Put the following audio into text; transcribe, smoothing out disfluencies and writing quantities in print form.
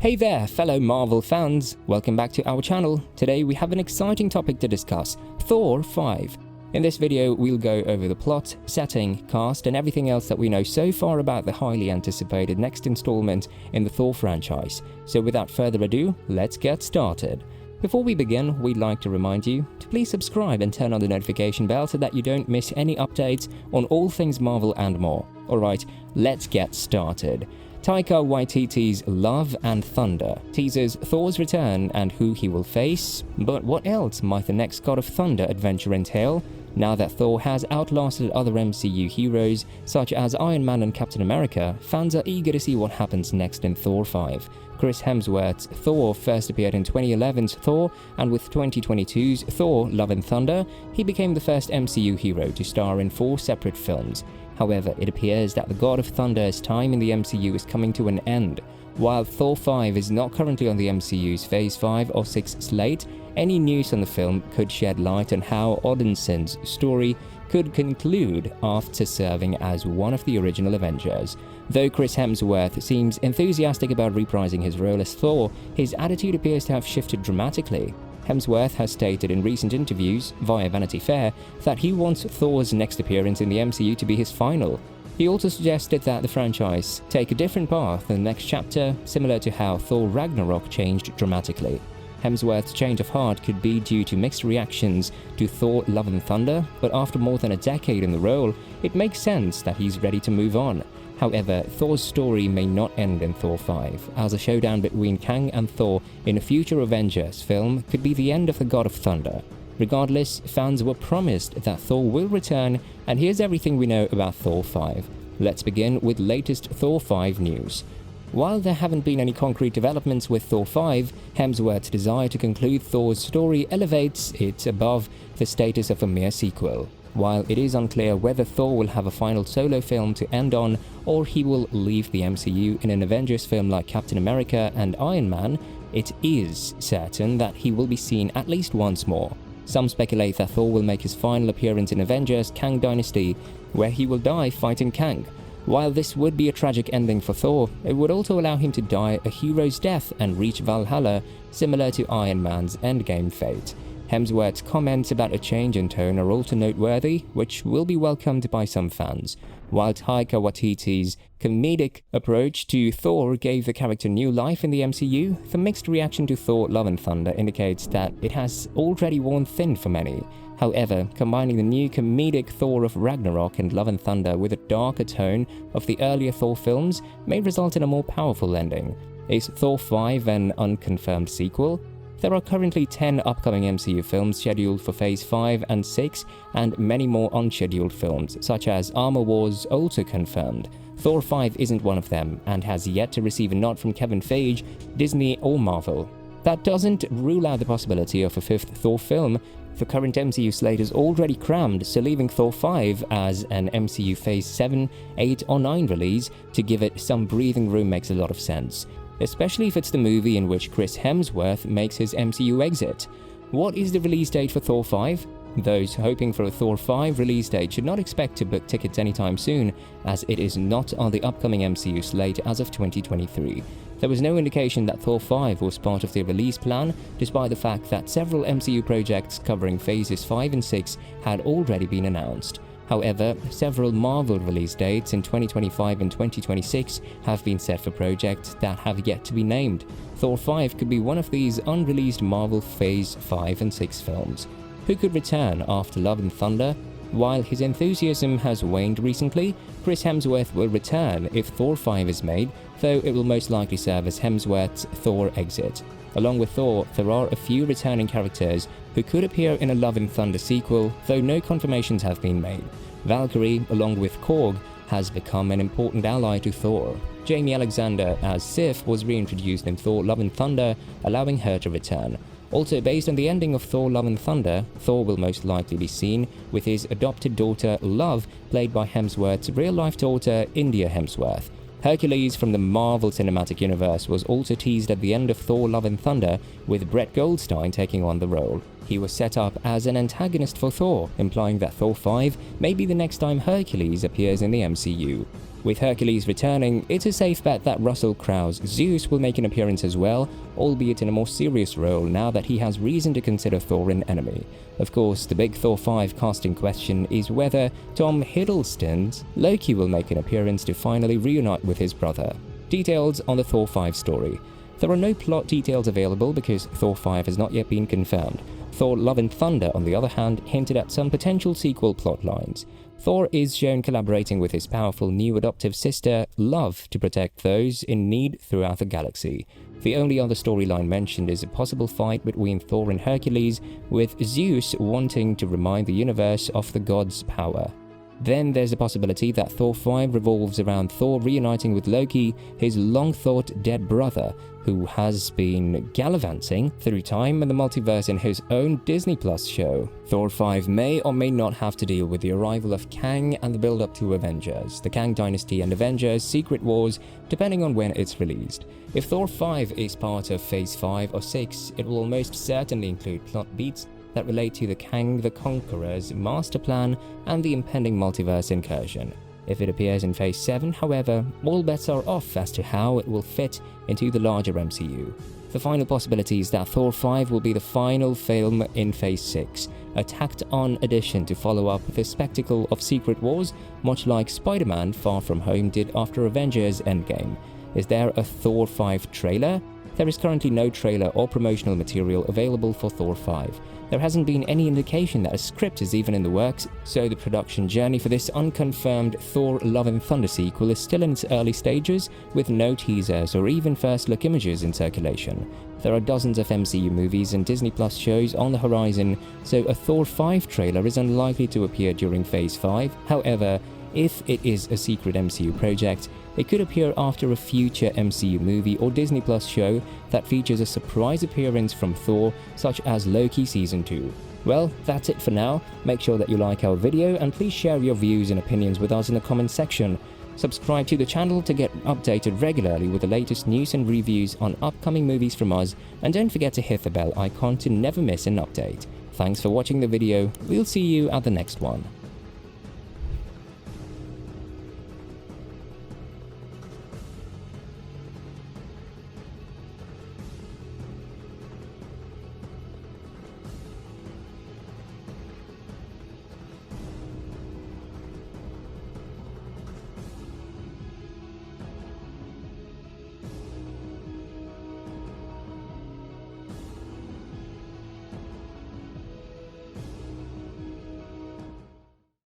Hey there, fellow Marvel fans! Welcome back to our channel. Today we have an exciting topic to discuss, Thor 5. In this video, we'll go over the plot, setting, cast, and everything else that we know so far about the highly anticipated next installment in the Thor franchise. So without further ado, let's get started. Before we begin, we'd like to remind you to please subscribe and turn on the notification bell so that you don't miss any updates on all things Marvel and more. Alright, let's get started. Taika Waititi's Love and Thunder teases Thor's return and who he will face, but what else might the next God of Thunder adventure entail? Now that Thor has outlasted other MCU heroes such as Iron Man and Captain America, fans are eager to see what happens next in Thor 5. Chris Hemsworth's Thor first appeared in 2011's Thor, and with 2022's Thor Love and Thunder, he became the first MCU hero to star in 4 separate films. However, it appears that the God of Thunder's time in the MCU is coming to an end. While Thor 5 is not currently on the MCU's Phase 5 or 6 slate, any news on the film could shed light on how Odinson's story could conclude after serving as one of the original Avengers. Though Chris Hemsworth seems enthusiastic about reprising his role as Thor, his attitude appears to have shifted dramatically. Hemsworth has stated in recent interviews, via Vanity Fair, that he wants Thor's next appearance in the MCU to be his final. He also suggested that the franchise take a different path in the next chapter, similar to how Thor Ragnarok changed dramatically. Hemsworth's change of heart could be due to mixed reactions to Thor Love and Thunder, but after more than a decade in the role, it makes sense that he's ready to move on. However, Thor's story may not end in Thor 5, as a showdown between Kang and Thor in a future Avengers film could be the end of the God of Thunder. Regardless, fans were promised that Thor will return, and here's everything we know about Thor 5. Let's begin with latest Thor 5 news. While there haven't been any concrete developments with Thor 5, Hemsworth's desire to conclude Thor's story elevates it above the status of a mere sequel. While it is unclear whether Thor will have a final solo film to end on, or he will leave the MCU in an Avengers film like Captain America and Iron Man, it is certain that he will be seen at least once more. Some speculate that Thor will make his final appearance in Avengers Kang Dynasty, where he will die fighting Kang. While this would be a tragic ending for Thor, it would also allow him to die a hero's death and reach Valhalla, similar to Iron Man's endgame fate. Hemsworth's comments about a change in tone are also noteworthy, which will be welcomed by some fans. While Taika Waititi's comedic approach to Thor gave the character new life in the MCU, the mixed reaction to Thor Love and Thunder indicates that it has already worn thin for many. However, combining the new comedic Thor of Ragnarok and Love and Thunder with a darker tone of the earlier Thor films may result in a more powerful ending. Is Thor 5 an unconfirmed sequel? There are currently 10 upcoming MCU films scheduled for Phase 5 and 6, and many more unscheduled films, such as Armor Wars, also confirmed. Thor 5 isn't one of them, and has yet to receive a nod from Kevin Feige, Disney or Marvel. That doesn't rule out the possibility of a 5th Thor film. The current MCU slate is already crammed, so leaving Thor 5 as an MCU Phase 7, 8 or 9 release to give it some breathing room makes a lot of sense. Especially if it's the movie in which Chris Hemsworth makes his MCU exit. What is the release date for Thor 5? Those hoping for a Thor 5 release date should not expect to book tickets anytime soon, as it is not on the upcoming MCU slate as of 2023. There was no indication that Thor 5 was part of the release plan, despite the fact that several MCU projects covering phases 5 and 6 had already been announced. However, several Marvel release dates in 2025 and 2026 have been set for projects that have yet to be named. Thor 5 could be one of these unreleased Marvel Phase 5 and 6 films. Who could return after Love and Thunder? While his enthusiasm has waned recently, Chris Hemsworth will return if Thor 5 is made, though it will most likely serve as Hemsworth's Thor exit. Along with Thor, there are a few returning characters who could appear in a Love and Thunder sequel, though no confirmations have been made. Valkyrie, along with Korg, has become an important ally to Thor. Jamie Alexander as Sif was reintroduced in Thor Love and Thunder, allowing her to return. Also, based on the ending of Thor Love and Thunder, Thor will most likely be seen with his adopted daughter Love, played by Hemsworth's real-life daughter India Hemsworth. Hercules from the Marvel Cinematic Universe was also teased at the end of Thor Love and Thunder, with Brett Goldstein taking on the role. He was set up as an antagonist for Thor, implying that Thor 5 may be the next time Hercules appears in the MCU. With Hercules returning, it's a safe bet that Russell Crowe's Zeus will make an appearance as well, albeit in a more serious role now that he has reason to consider Thor an enemy. Of course, the big Thor 5 casting question is whether Tom Hiddleston's Loki will make an appearance to finally reunite with his brother. Details on the Thor 5 story. There are no plot details available because Thor 5 has not yet been confirmed. Thor Love and Thunder, on the other hand, hinted at some potential sequel plotlines. Thor is shown collaborating with his powerful new adoptive sister, Love, to protect those in need throughout the galaxy. The only other storyline mentioned is a possible fight between Thor and Hercules, with Zeus wanting to remind the universe of the god's power. Then there's a possibility that Thor 5 revolves around Thor reuniting with Loki, his long-thought dead brother, who has been gallivanting through time and the multiverse in his own Disney Plus show. Thor 5 may or may not have to deal with the arrival of Kang and the build-up to Avengers, the Kang Dynasty and Avengers Secret Wars, depending on when it's released. If Thor 5 is part of Phase 5 or 6, it will almost certainly include plot beats that relate to the Kang the Conqueror's master plan and the impending multiverse incursion. If it appears in Phase 7, however, all bets are off as to how it will fit into the larger MCU. The final possibility is that Thor 5 will be the final film in Phase 6, a tacked-on addition to follow up the spectacle of Secret Wars, much like Spider-Man Far From Home did after Avengers Endgame. Is there a Thor 5 trailer? There is currently no trailer or promotional material available for Thor 5. There hasn't been any indication that a script is even in the works, so the production journey for this unconfirmed Thor Love and Thunder sequel is still in its early stages, with no teasers or even first-look images in circulation. There are dozens of MCU movies and Disney Plus shows on the horizon, so a Thor 5 trailer is unlikely to appear during Phase 5. However, if it is a secret MCU project, it could appear after a future MCU movie or Disney Plus show that features a surprise appearance from Thor, such as Loki Season 2. Well, that's it for now. Make sure that you like our video and please share your views and opinions with us in the comments section. Subscribe to the channel to get updated regularly with the latest news and reviews on upcoming movies from us, and don't forget to hit the bell icon to never miss an update. Thanks for watching the video. We'll see you at the next one.